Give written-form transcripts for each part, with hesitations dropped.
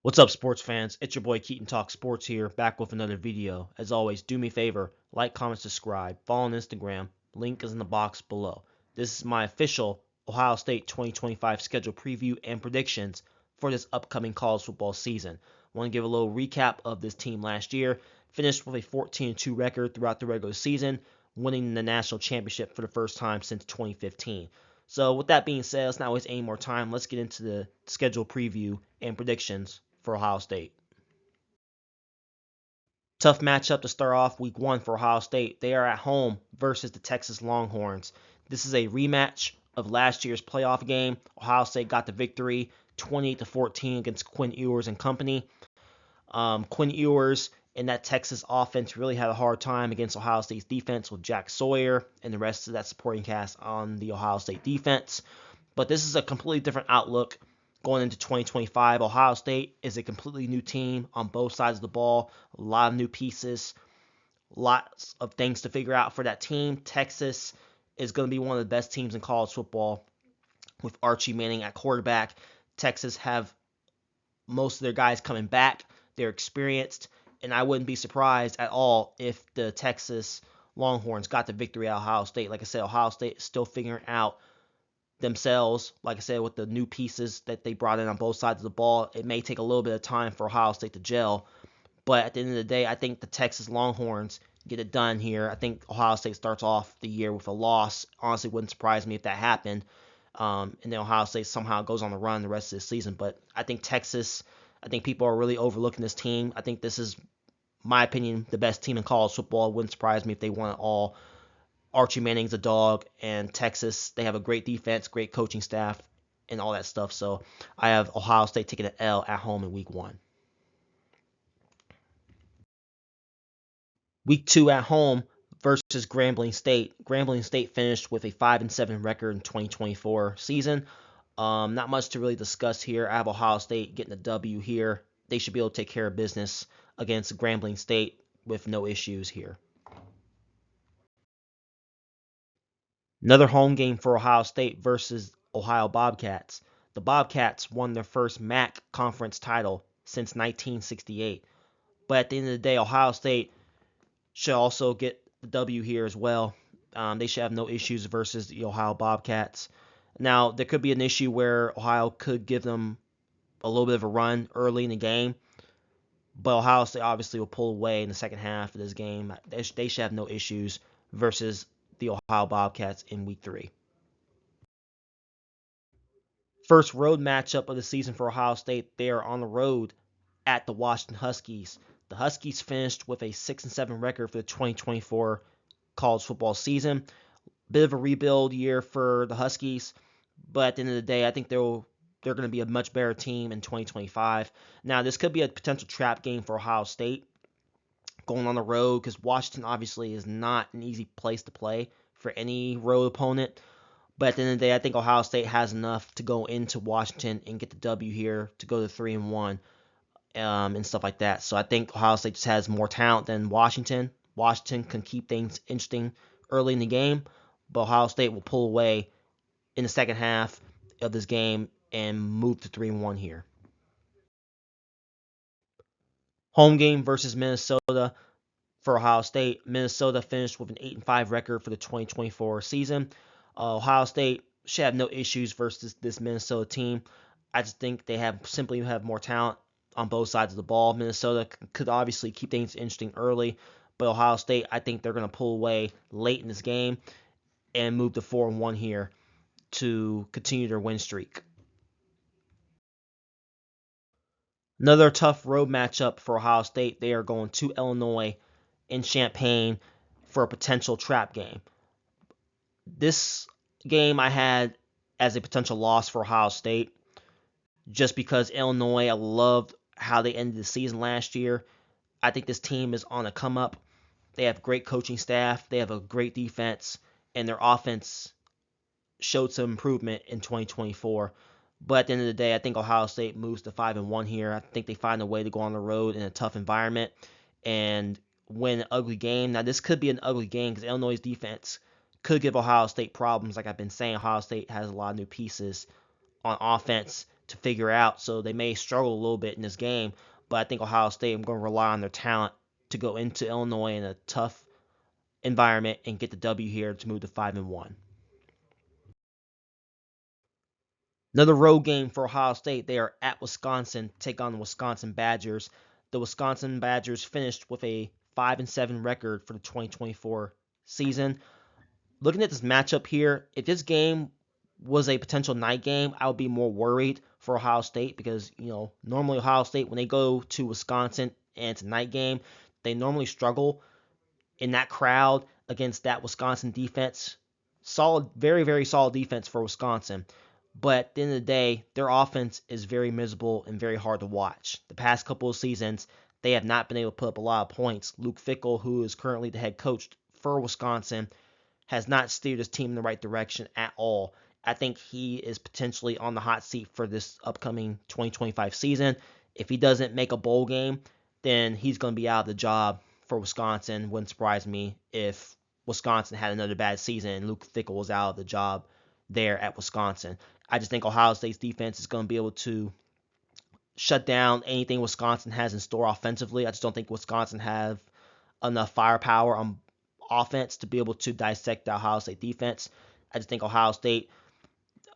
What's up, sports fans? It's your boy Keaton Talk Sports here, back with another video. As always, do me a favor, like, comment, subscribe, follow on Instagram. Link is in the box below. This is my official Ohio State 2025 schedule preview and predictions for this upcoming college football season. I want to give a little recap of this team last year. Finished with a 14-2 record throughout the regular season, winning the national championship for the first time since 2015. So with that being said, let's not waste any more time. Let's get into the schedule preview and predictions for Ohio State. Tough matchup to start off week one for Ohio State. They are at home versus the Texas Longhorns. This is a rematch of last year's playoff game. Ohio State got the victory 28-14 against Quinn Ewers and company. Quinn Ewers and that Texas offense really had a hard time against Ohio State's defense with Jack Sawyer and the rest of that supporting cast on the Ohio State defense. But this is a completely different outlook going into 2025. Ohio State is a completely new team on both sides of the ball. A lot of new pieces, lots of things to figure out for that team. Texas is going to be one of the best teams in college football with Archie Manning at quarterback. Texas have most of their guys coming back. They're experienced, and I wouldn't be surprised at all if the Texas Longhorns got the victory at Ohio State. Like I said, Ohio State is still figuring out themselves. Like I said, with the new pieces that they brought in on both sides of the ball, it may take a little bit of time for Ohio State to gel. But at the end of the day, I think the Texas Longhorns get it done here. I think Ohio State starts off the year with a loss. Honestly, wouldn't surprise me if that happened. And then Ohio State somehow goes on the run the rest of the season. But I think Texas, I think people are really overlooking this team. I think this is, my opinion, the best team in college football. It wouldn't surprise me if they won it all. Archie Manning's a dog, and Texas, they have a great defense, great coaching staff, and all that stuff. So I have Ohio State taking an L at home in week one. Week two at home versus Grambling State. Grambling State finished with a 5-7 record in 2024 season. Not much to really discuss here. I have Ohio State getting a W here. They should be able to take care of business against Grambling State with no issues here. Another home game for Ohio State versus Ohio Bobcats. The Bobcats won their first MAC conference title since 1968. But at the end of the day, Ohio State should also get the W here as well. They should have no issues versus the Ohio Bobcats. Now, there could be an issue where Ohio could give them a little bit of a run early in the game, but Ohio State obviously will pull away in the second half of this game. They should have no issues versus the Ohio Bobcats in week three. First road matchup of the season for Ohio State. They are on the road at the Washington Huskies. The Huskies finished with a 6-7 record for the 2024 college football season. Bit of a rebuild year for the Huskies, but at the end of the day, I think they're going to be a much better team in 2025. Now, this could be a potential trap game for Ohio State going on the road because Washington obviously is not an easy place to play for any road opponent. But at the end of the day, I think Ohio State has enough to go into Washington and get the W here to go to 3-1 and stuff like that. So I think Ohio State just has more talent than Washington. Washington can keep things interesting early in the game, but Ohio State will pull away in the second half of this game and move to 3-1 here. Home game versus Minnesota for Ohio State. Minnesota finished with an 8-5 record for the 2024 season. Ohio State should have no issues versus this Minnesota team. I just think they simply have more talent on both sides of the ball. Minnesota could obviously keep things interesting early, but Ohio State, I think they're going to pull away late in this game and move to 4-1 here to continue their win streak. Another tough road matchup for Ohio State. They are going to Illinois in Champaign for a potential trap game. This game I had as a potential loss for Ohio State just because Illinois, I loved how they ended the season last year. I think this team is on a come up. They have great coaching staff. They have a great defense, and their offense showed some improvement in 2024. But at the end of the day, I think Ohio State moves to 5-1 here. I think they find a way to go on the road in a tough environment and win an ugly game. Now, this could be an ugly game because Illinois' defense could give Ohio State problems. Like I've been saying, Ohio State has a lot of new pieces on offense to figure out, so they may struggle a little bit in this game. But I think Ohio State, I'm going to rely on their talent to go into Illinois in a tough environment and get the W here to move to 5-1. Another road game for Ohio State. They are at Wisconsin, take on the Wisconsin Badgers. The Wisconsin Badgers finished with a 5-7 record for the 2024 season. Looking at this matchup here, if this game was a potential night game, I would be more worried for Ohio State because, normally Ohio State, when they go to Wisconsin and it's a night game, they normally struggle in that crowd against that Wisconsin defense. Solid, very, very solid defense for Wisconsin. But at the end of the day, their offense is very miserable and very hard to watch. The past couple of seasons, they have not been able to put up a lot of points. Luke Fickell, who is currently the head coach for Wisconsin, has not steered his team in the right direction at all. I think he is potentially on the hot seat for this upcoming 2025 season. If he doesn't make a bowl game, then he's going to be out of the job for Wisconsin. Wouldn't surprise me if Wisconsin had another bad season and Luke Fickell was out of the job there at Wisconsin. I just think Ohio State's defense is going to be able to shut down anything Wisconsin has in store offensively. I just don't think Wisconsin have enough firepower on offense to be able to dissect the Ohio State defense. I just think Ohio State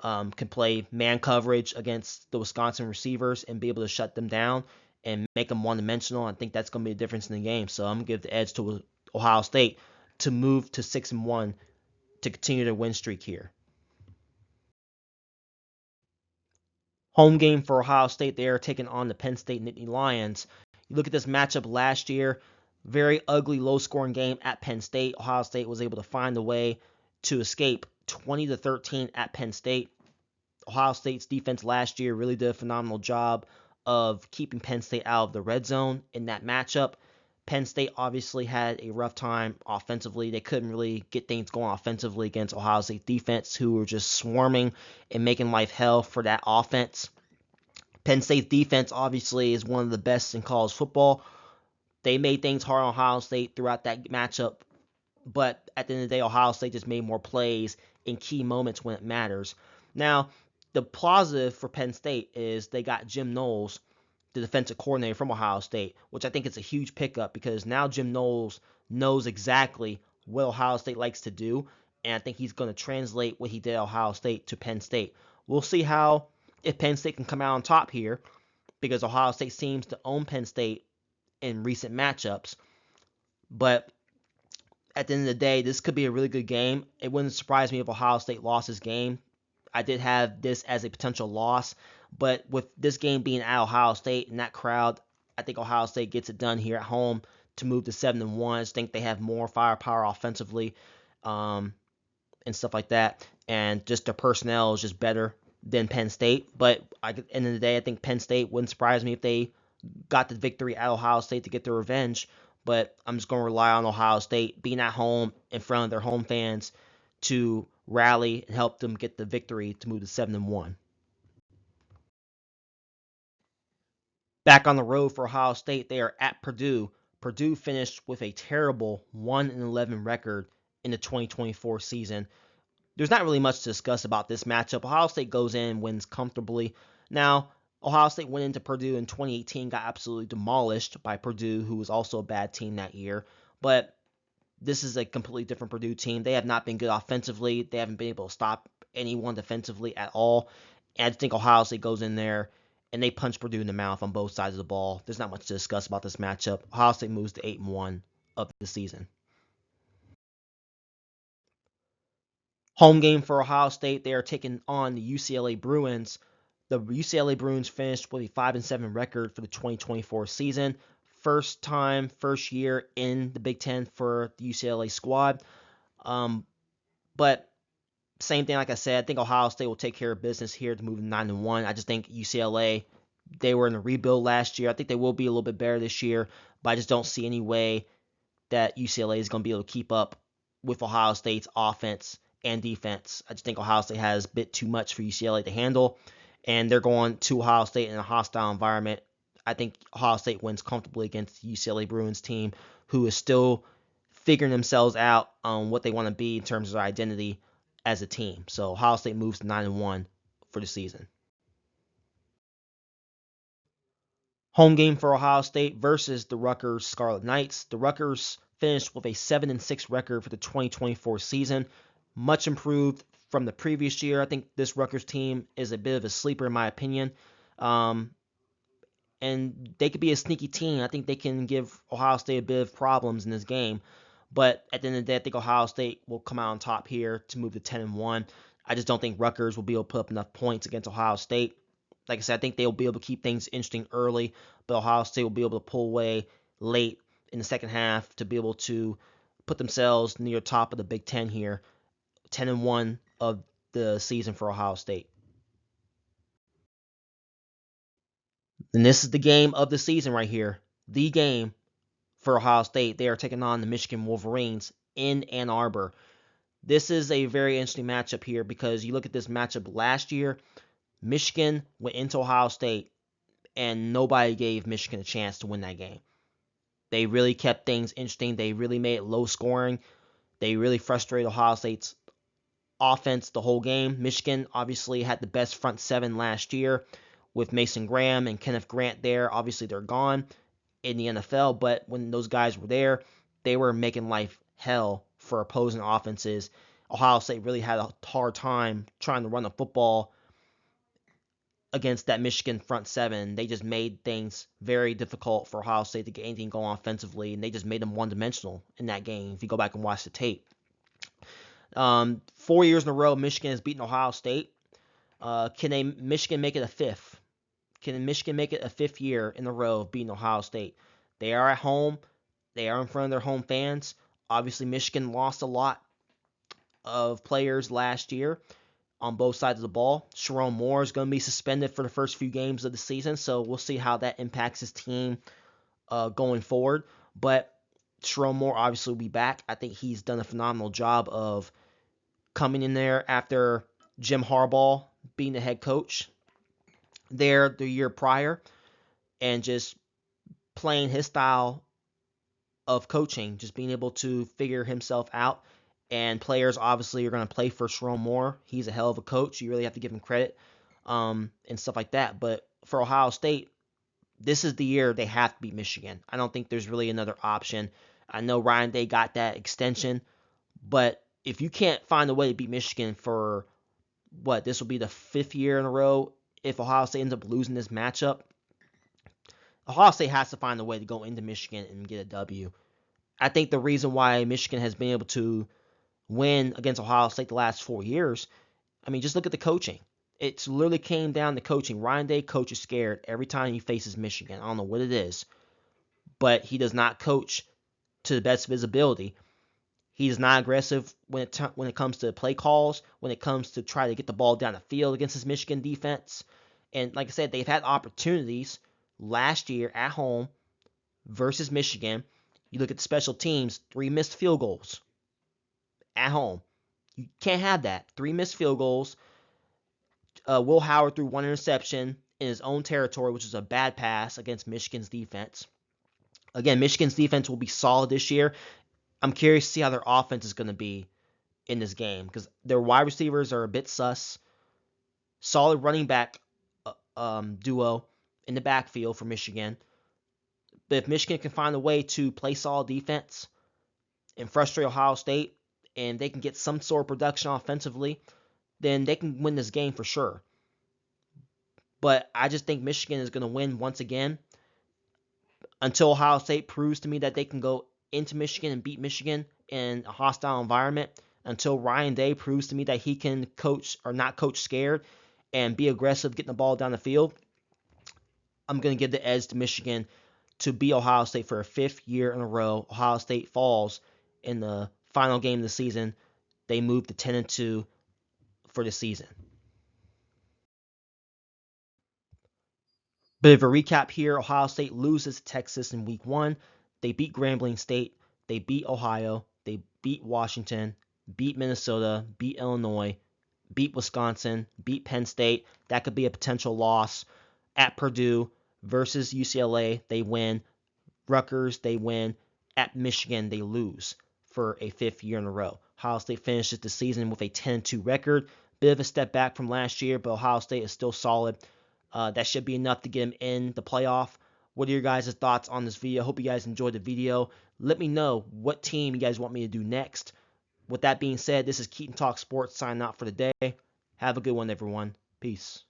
can play man coverage against the Wisconsin receivers and be able to shut them down and make them one-dimensional. I think that's going to be a difference in the game. So I'm going to give the edge to Ohio State to move to 6-1 to continue their win streak here. Home game for Ohio State. They are taking on the Penn State Nittany Lions. You look at this matchup last year, very ugly, low-scoring game at Penn State. Ohio State was able to find a way to escape 20-13 at Penn State. Ohio State's defense last year really did a phenomenal job of keeping Penn State out of the red zone in that matchup. Penn State obviously had a rough time offensively. They couldn't really get things going offensively against Ohio State defense, who were just swarming and making life hell for that offense. Penn State's defense obviously is one of the best in college football. They made things hard on Ohio State throughout that matchup, but at the end of the day, Ohio State just made more plays in key moments when it matters. Now, the positive for Penn State is they got Jim Knowles, the defensive coordinator from Ohio State, which I think is a huge pickup because now Jim Knowles knows exactly what Ohio State likes to do, and I think he's going to translate what he did at Ohio State to Penn State. We'll see if Penn State can come out on top here because Ohio State seems to own Penn State in recent matchups, but at the end of the day, this could be a really good game. It wouldn't surprise me if Ohio State lost this game. I did have this as a potential loss, but with this game being at Ohio State and that crowd, I think Ohio State gets it done here at home to move to 7-1. I just think they have more firepower offensively and stuff like that, and just their personnel is just better than Penn State. But at the end of the day, I think Penn State wouldn't surprise me if they got the victory at Ohio State to get their revenge. But I'm just going to rely on Ohio State being at home in front of their home fans to rally and help them get the victory to move to 7-1. Back on the road for Ohio State, they are at Purdue. Purdue finished with a terrible 1-11 record in the 2024 season. There's not really much to discuss about this matchup. Ohio State goes in and wins comfortably. Now, Ohio State went into Purdue in 2018, got absolutely demolished by Purdue, who was also a bad team that year. But this is a completely different Purdue team. They have not been good offensively. They haven't been able to stop anyone defensively at all. And I just think Ohio State goes in there and they punch Purdue in the mouth on both sides of the ball. There's not much to discuss about this matchup. Ohio State moves to 8-1 of the season. Home game for Ohio State. They are taking on the UCLA Bruins. The UCLA Bruins finished with a 5-7 record for the 2024 season. First year in the Big Ten for the UCLA squad. But same thing, like I said, I think Ohio State will take care of business here to move to 9-1. I just think UCLA, they were in a rebuild last year. I think they will be a little bit better this year, but I just don't see any way that UCLA is going to be able to keep up with Ohio State's offense and defense. I just think Ohio State has a bit too much for UCLA to handle, and they're going to Ohio State in a hostile environment. I think Ohio State wins comfortably against the UCLA Bruins team, who is still figuring themselves out on what they want to be in terms of their identity as a team. So Ohio State moves to 9-1 for the season. Home game for Ohio State versus the Rutgers Scarlet Knights. The Rutgers finished with a 7-6 record for the 2024 season, much improved from the previous year. I think this Rutgers team is a bit of a sleeper in my opinion. And they could be a sneaky team. I think they can give Ohio State a bit of problems in this game. But at the end of the day, I think Ohio State will come out on top here to move to 10-1. I just don't think Rutgers will be able to put up enough points against Ohio State. Like I said, I think they'll be able to keep things interesting early, but Ohio State will be able to pull away late in the second half to be able to put themselves near top of the Big Ten here. 10-1 of the season for Ohio State. And this is the game of the season right here. The game for Ohio State. They are taking on the Michigan Wolverines in Ann Arbor. This is a very interesting matchup here because you look at this matchup last year, Michigan went into Ohio State and nobody gave Michigan a chance to win that game. They really kept things interesting. They really made it low scoring. They really frustrated Ohio State's offense the whole game. Michigan obviously had the best front seven last year with Mason Graham and Kenneth Grant there. Obviously they're gone in the NFL, but when those guys were there, they were making life hell for opposing offenses. Ohio State really had a hard time trying to run the football against that Michigan front seven. They just made things very difficult for Ohio State to get anything going offensively, and they just made them one-dimensional in that game if you go back and watch the tape. 4 years in a row, Michigan has beaten Ohio State. Can Michigan make it a fifth? Can Michigan make it a fifth year in a row of beating Ohio State? They are at home. They are in front of their home fans. Obviously, Michigan lost a lot of players last year on both sides of the ball. Sharon Moore is going to be suspended for the first few games of the season, so we'll see how that impacts his team going forward. But Sharon Moore obviously will be back. I think he's done a phenomenal job of coming in there after Jim Harbaugh being the head coach there the year prior and just playing his style of coaching, just being able to figure himself out. And players obviously are going to play for Sharon Moore. He's a hell of a coach. You really have to give him credit and stuff like that. But for Ohio State, this is the year they have to beat Michigan. I don't think there's really another option. I know Ryan Day got that extension, but if you can't find a way to beat Michigan for this will be the fifth year in a row if Ohio State ends up losing this matchup, Ohio State has to find a way to go into Michigan and get a W. I think the reason why Michigan has been able to win against Ohio State the last 4 years, I mean, just look at the coaching. It's literally came down to coaching. Ryan Day coaches scared every time he faces Michigan. I don't know what it is, but he does not coach to the best of his ability. He is not aggressive when it comes to play calls, when it comes to try to get the ball down the field against his Michigan defense. And like I said, they've had opportunities last year at home versus Michigan. You look at the special teams, 3 missed field goals at home. You can't have that. 3 missed field goals. Will Howard threw 1 interception in his own territory, which is a bad pass against Michigan's defense. Again, Michigan's defense will be solid this year. I'm curious to see how their offense is going to be in this game because their wide receivers are a bit sus. Solid running back duo in the backfield for Michigan. But if Michigan can find a way to play solid defense and frustrate Ohio State, and they can get some sort of production offensively, then they can win this game for sure. But I just think Michigan is going to win once again until Ohio State proves to me that they can go into Michigan and beat Michigan in a hostile environment, until Ryan Day proves to me that he can coach or not coach scared and be aggressive getting the ball down the field. I'm going to give the edge to Michigan to beat Ohio State for a 5th year in a row. Ohio State falls in the final game of the season. They move to 10-2 for the season. Bit of a recap here. Ohio State loses to Texas in week 1. They beat Grambling State. They beat Ohio. They beat Washington. Beat Minnesota. Beat Illinois. Beat Wisconsin. Beat Penn State. That could be a potential loss. At Purdue versus UCLA, they win. Rutgers, they win. At Michigan, they lose for a 5th year in a row. Ohio State finishes the season with a 10-2 record. Bit of a step back from last year, but Ohio State is still solid. That should be enough to get them in the playoff What are your guys' thoughts on this video? I hope you guys enjoyed the video. Let me know what team you guys want me to do next. With that being said, this is Keaton Talk Sports signing out for the day. Have a good one, everyone. Peace.